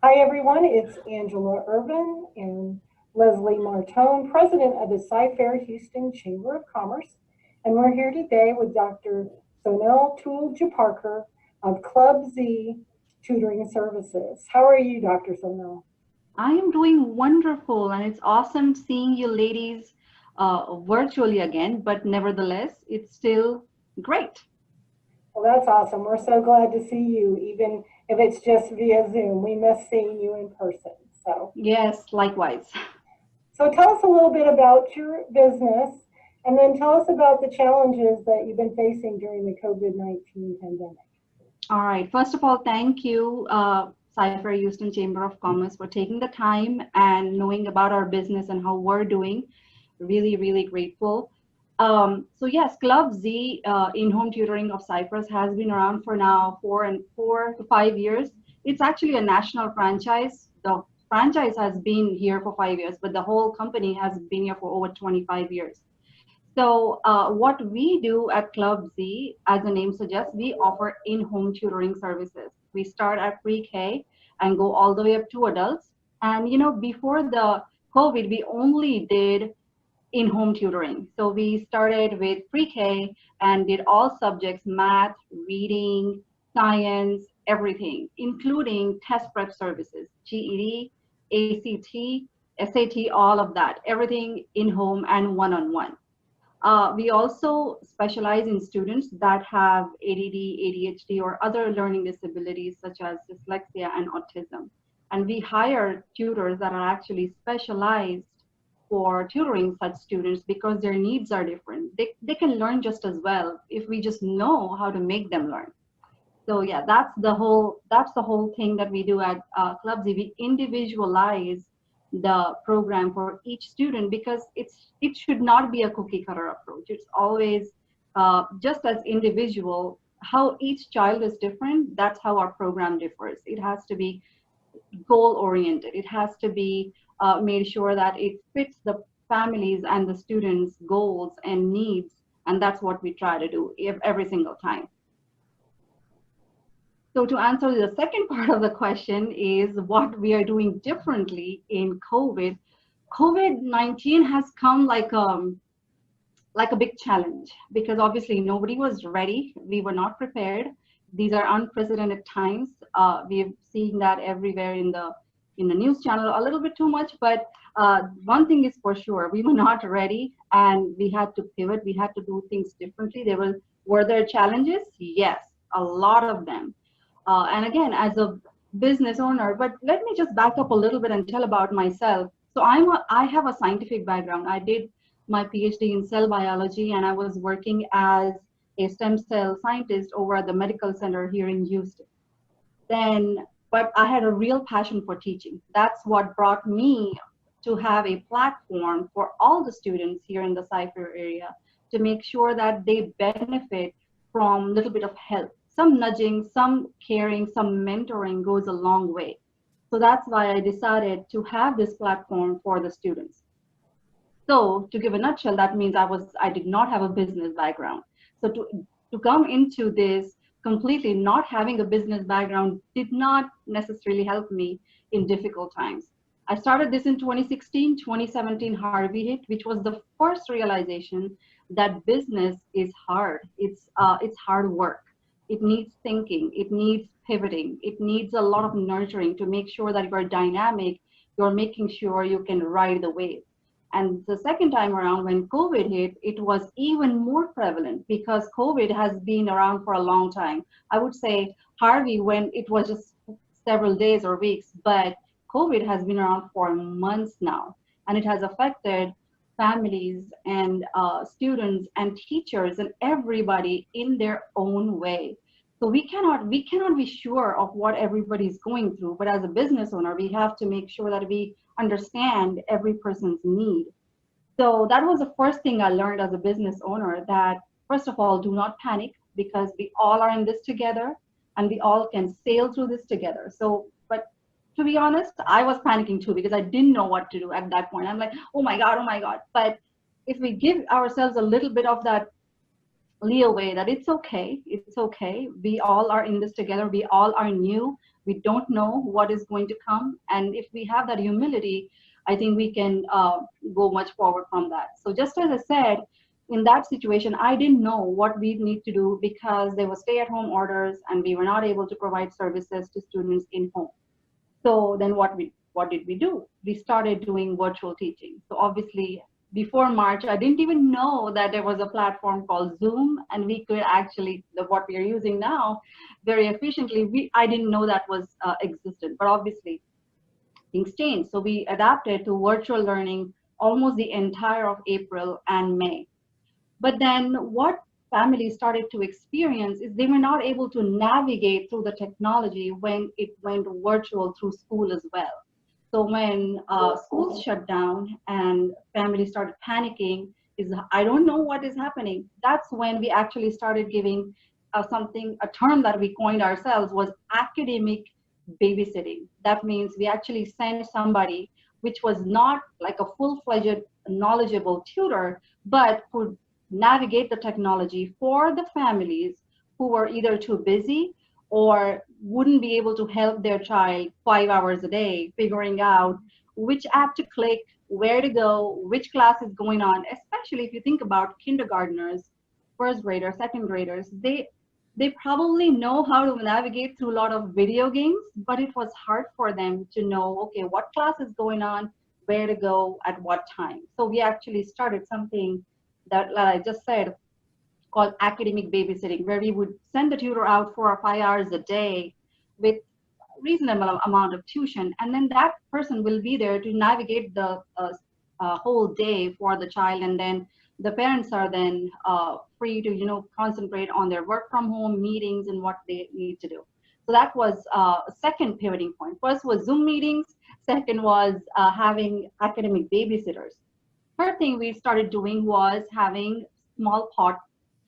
Hi, everyone. It's Angela Ervin and Leslie Martone, president of the Cypress Houston Chamber of Commerce. And we're here today with Dr. Sonal Tuljapurkar of Club Z Tutoring Services. How are you, Dr. Sonal? I am doing wonderful, and it's awesome seeing you ladies virtually again, but nevertheless, it's still great. Well, that's awesome. We're so glad to see you, even if it's just via Zoom. We miss seeing you in person. So, Yes, likewise. so tell us a little bit about your business and then tell us about the challenges that you've been facing during the COVID-19 pandemic. All right. First of all, thank you, Cypher Houston Chamber of Commerce, for taking the time and knowing about our business and how we're doing. Really, really grateful. So yes, Club Z in-home tutoring of Cypress has been around for now 4 to 5 years. It's actually a national franchise. The franchise has been here for 5 years, but the whole company has been here for over 25 years. So what we do at Club Z, as the name suggests, we offer in-home tutoring services. We start at pre-K and go all the way up to adults. And before the COVID, we only did in-home tutoring. So we started with pre-K and did all subjects, math, reading, science, everything, including test prep services, GED, ACT, SAT, all of that, everything in-home and one-on-one. We also specialize in students that have ADD, ADHD, or other learning disabilities such as dyslexia and autism. And we hire tutors that are actually specialized for tutoring such students because their needs are different. They can learn just as well if we just know how to make them learn. So yeah, that's the whole thing that we do at Club Z. We individualize the program for each student because it should not be a cookie cutter approach. It's always just as individual. How each child is different, that's how our program differs. It has to be goal oriented. It has to be made sure that it fits the families and the students' goals and needs, and that's what we try to do every single time. So to answer the second part of the question is what we are doing differently in COVID. COVID-19 has come like a big challenge because obviously nobody was ready. We were not prepared. These are unprecedented times. We've seen that everywhere in the news channel a little bit too much, but one thing is for sure, we were not ready and we had to pivot. We had to do things differently. Were there challenges? Yes, a lot of them. And again, as a business owner, but let me just back up a little bit and tell about myself. So I have a scientific background. I did my PhD in cell biology, and I was working as a stem cell scientist over at the medical center here in Houston. But I had a real passion for teaching. That's what brought me to have a platform for all the students here in the Cypher area to make sure that they benefit from a little bit of help. Some nudging, some caring, some mentoring goes a long way. So that's why I decided to have this platform for the students. So to give a nutshell, that means I did not have a business background. So to come into this completely not having a business background did not necessarily help me in difficult times. I started this in 2016, 2017 Harvey hit, which was the first realization that business is hard. It's hard work. It needs thinking. It needs pivoting. It needs a lot of nurturing to make sure that you're dynamic. You're making sure you can ride the wave. And the second time around, when COVID hit, it was even more prevalent because COVID has been around for a long time. I would say Harvey, when it was just several days or weeks, but COVID has been around for months now, and it has affected families and students and teachers and everybody in their own way. So we cannot be sure of what everybody's going through, but as a business owner, we have to make sure that we understand every person's need. So that was the first thing I learned as a business owner, that first of all, do not panic because we all are in this together and we all can sail through this together. So, but to be honest, I was panicking too because I didn't know what to do at that point. I'm like, oh my God, oh my God. But if we give ourselves a little bit of that leeway that it's okay, we all are in this together, we all are new, We don't know what is going to come. And if we have that humility, I think we can go much forward from that. So just as I said, in that situation, I didn't know what we need to do because there were stay-at-home orders and we were not able to provide services to students in home. So then what did we do? We started doing virtual teaching. So obviously before March, I didn't even know that there was a platform called Zoom and we could actually, what we are using now very efficiently, I didn't know that was existent, but obviously things changed. So we adapted to virtual learning almost the entire of April and May. But then what families started to experience is they were not able to navigate through the technology when it went virtual through school as well. So when schools shut down and families started panicking, is I don't know what is happening. That's when we actually started giving a term that we coined ourselves was academic babysitting. That means we actually sent somebody which was not like a full-fledged knowledgeable tutor, but could navigate the technology for the families who were either too busy or wouldn't be able to help their child 5 hours a day figuring out which app to click, where to go, which class is going on. Especially if you think about kindergartners, first graders, second graders, they probably know how to navigate through a lot of video games, but it was hard for them to know, okay, what class is going on, where to go, at what time. So we actually started something that, like I just said, called academic babysitting, where we would send the tutor out 4 or 5 hours a day with reasonable amount of tuition, and then that person will be there to navigate the whole day for the child, and then the parents are then free to concentrate on their work from home meetings and what they need to do. So that was a second pivoting point. First was Zoom meetings. Second was having academic babysitters. Third thing we started doing was having small pot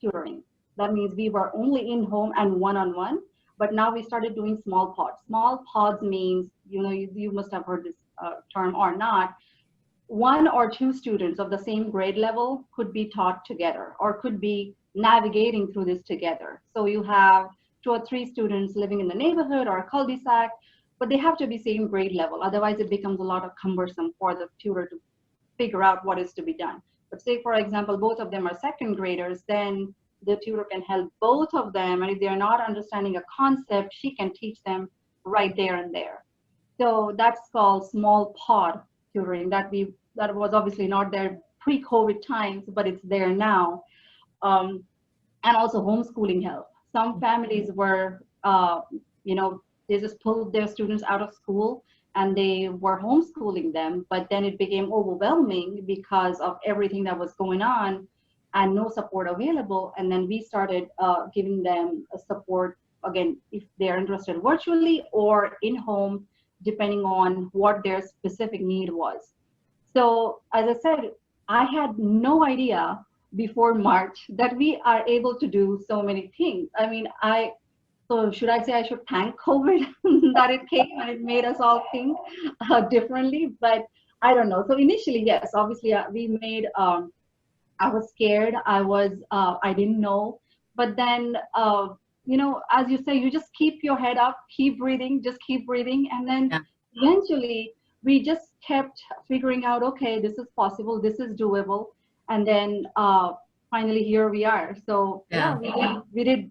tutoring. That means we were only in home and one-on-one, but now we started doing small pods. Small pods means, you must have heard this term or not, 1 or 2 students of the same grade level could be taught together or could be navigating through this together. So you have 2 or 3 students living in the neighborhood or a cul-de-sac, but they have to be same grade level. Otherwise it becomes a lot of cumbersome for the tutor to figure out what is to be done. But say, for example, both of them are second graders, then the tutor can help both of them. And if they're not understanding a concept, she can teach them right there and there. So that's called small pod tutoring that was obviously not there pre-COVID times, but it's there now. And also homeschooling help. Some families were, they just pulled their students out of school and they were homeschooling them, but then it became overwhelming because of everything that was going on and no support available. And then we started giving them a support, again, if they're interested virtually or in home, depending on what their specific need was. So as I said, I had no idea before March that we are able to do so many things. I mean, so should I say I should thank COVID that it came and it made us all think differently? But I don't know. So initially, yes, obviously we made, I was scared. I didn't know. But then, as you say, you just keep your head up, keep breathing, just keep breathing. And then eventually we just kept figuring out, okay, this is possible, this is doable. And then finally here we are. So yeah, we did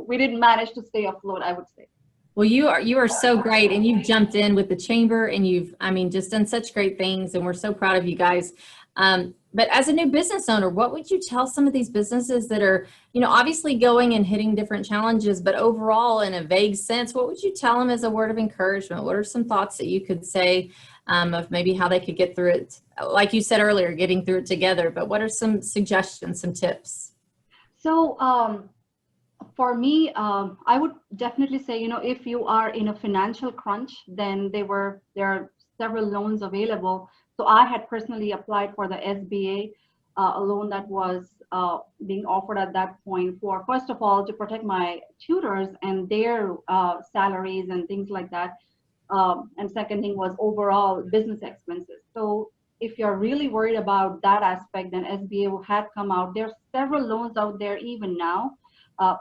we did manage to stay afloat, I would say. Well, you are so great, and you've jumped in with the chamber, and you've, just done such great things, and we're so proud of you guys. But as a new business owner, what would you tell some of these businesses that are, obviously going and hitting different challenges, but overall in a vague sense, what would you tell them as a word of encouragement? What are some thoughts that you could say of maybe how they could get through it? Like you said earlier, getting through it together, but what are some suggestions, some tips? So, for me, I would definitely say, if you are in a financial crunch, then there are several loans available. So I had personally applied for the SBA, a loan that was being offered at that point for, first of all, to protect my tutors and their salaries and things like that. And second thing was overall business expenses. So if you're really worried about that aspect, then SBA had come out. There are several loans out there even now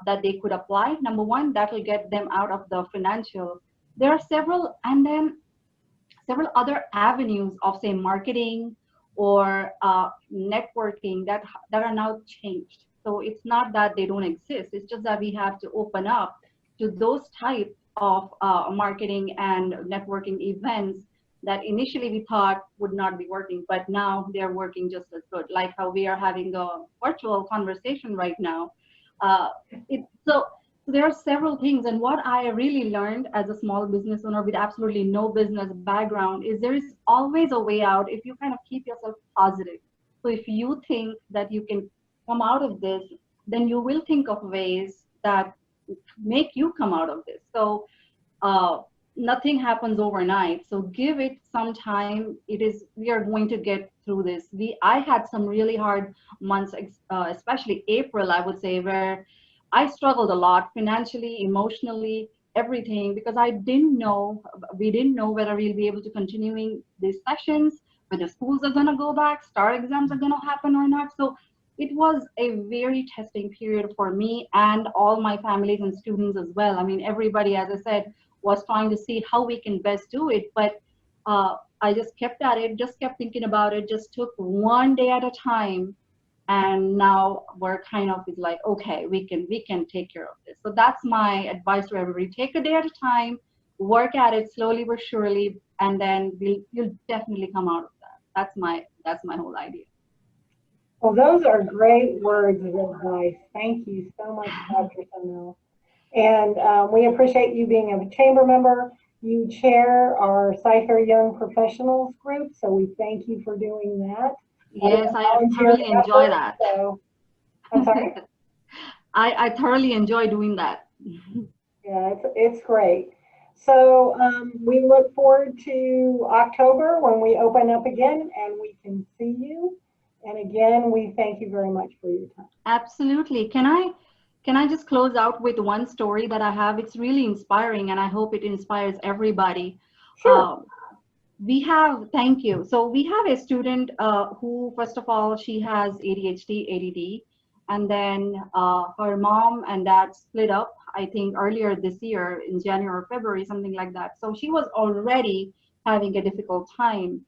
that they could apply. Number one, that will get them out of the financial there are several, and then several other avenues of, say, marketing or networking that are now changed. So it's not that they don't exist. It's just that we have to open up to those type of marketing and networking events that initially we thought would not be working, but now they're working just as good. Like how we are having a virtual conversation right now. Uh, so there are several things, and what I really learned as a small business owner with absolutely no business background is there is always a way out if you kind of keep yourself positive. So if you think that you can come out of this, then you will think of ways that make you come out of this. So uh, nothing happens overnight. So give it some time. We are going to get through this. I had some really hard months, especially April, I would say, where I struggled a lot financially, emotionally, everything, because we didn't know whether we'll be able to continuing these sessions, whether schools are going to go back, STAR exams are going to happen or not. So it was a very testing period for me and all my families and students as well. I mean, everybody, as I said, was trying to see how we can best do it. But I just kept at it, just kept thinking about it, just took one day at a time. And now we're kind of is like, okay, we can take care of this. So that's my advice to everybody. Take a day at a time, work at it slowly but surely, and then you'll definitely come out of that. That's my whole idea. Well, those are great words of advice. Thank you so much, Dr. Sonal. And we appreciate you being a chamber member. You chair our Cypher Young Professionals group, so we thank you for doing that. Yes, I thoroughly enjoy that. So, I'm sorry? I thoroughly enjoy doing that. Yeah, it's great. So we look forward to October when we open up again and we can see you. And again, we thank you very much for your time. Absolutely. Can I just close out with one story that I have? It's really inspiring, and I hope it inspires everybody. Sure. Thank you. So we have a student who, first of all, she has ADHD, ADD, and then her mom and dad split up, I think earlier this year in January or February, something like that. So she was already having a difficult time.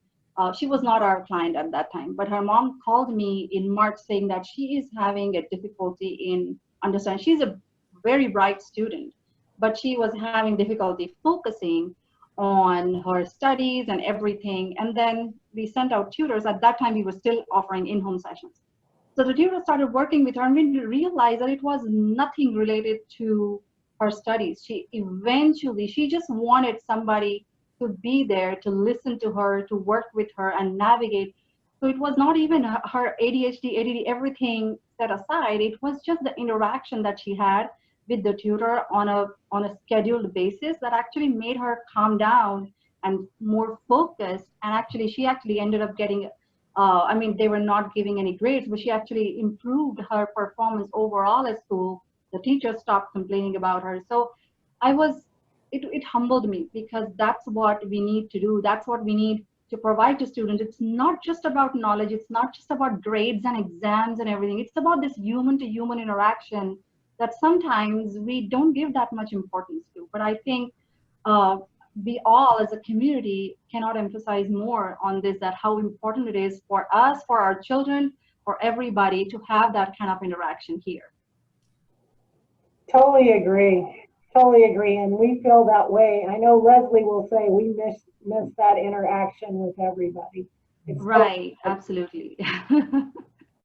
She was not our client at that time, but her mom called me in March saying that she is having a difficulty in understanding. She's a very bright student, but she was having difficulty focusing on her studies and everything. And then we sent out tutors. At that time, we were still offering in-home sessions. So the tutor started working with her, and we realized that it was nothing related to her studies. She just wanted somebody to be there, to listen to her, to work with her and navigate. So it was not even her ADHD, ADD, everything set aside. It was just the interaction that she had with the tutor on a scheduled basis that actually made her calm down and more focused. And actually, she actually ended up getting, I mean, they were not giving any grades, but she actually improved her performance overall at school. The teachers stopped complaining about her. So it humbled me, because that's what we need to do. That's what we need to provide to students. It's not just about knowledge. It's not just about grades and exams and everything. It's about this human to human interaction that sometimes we don't give that much importance to. But I think uh, we all as a community cannot emphasize more on this, that how important it is for us, for our children, for everybody to have that kind of interaction here. Totally agree. Totally agree. And we feel that way. I know Leslie will say we miss that interaction with everybody. It's Right, absolutely.